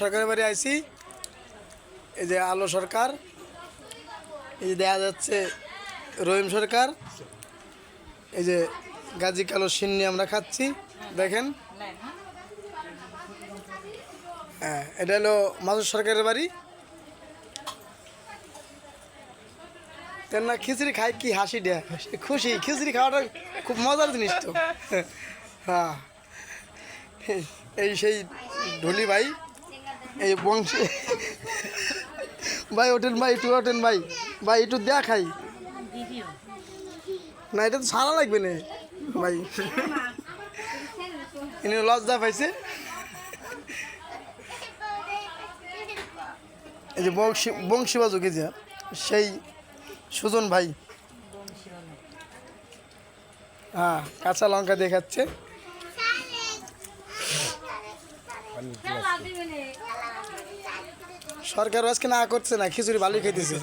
সরকারের বাড়ি আইছি। এই যে আলো সরকার, এই যে দেখা যাচ্ছে রহিম সরকার, এই যে গাজী কালো সিন্নি আমরা খাচ্ছি দেখেন। হ্যাঁ, এটা হলো মাসুদ সরকারের বাড়ি। না খিচুড়ি খাই কি হাসি দেয়া খুশি, খিচুড়ি খাওয়াটা খুব মজার জিনিস তো। হ্যাঁ, এই সেই ঢুলি ভাই, এই বংশী ভাই ওঠেন ভাই, একটু ওঠেন ভাই, ভাই একটু দেয়া খাই না, এটা তো সারা লাগবে না ভাই, ইনি লজ্জা পাইছে। এই যে বংশী বাজু কি যে সেই সুজন ভাই, হ্যাঁ কাঁচা লঙ্কা দেখাচ্ছে। সরকার আজকে না করছে না, খিচুড়ি ভালোই খেতেছে।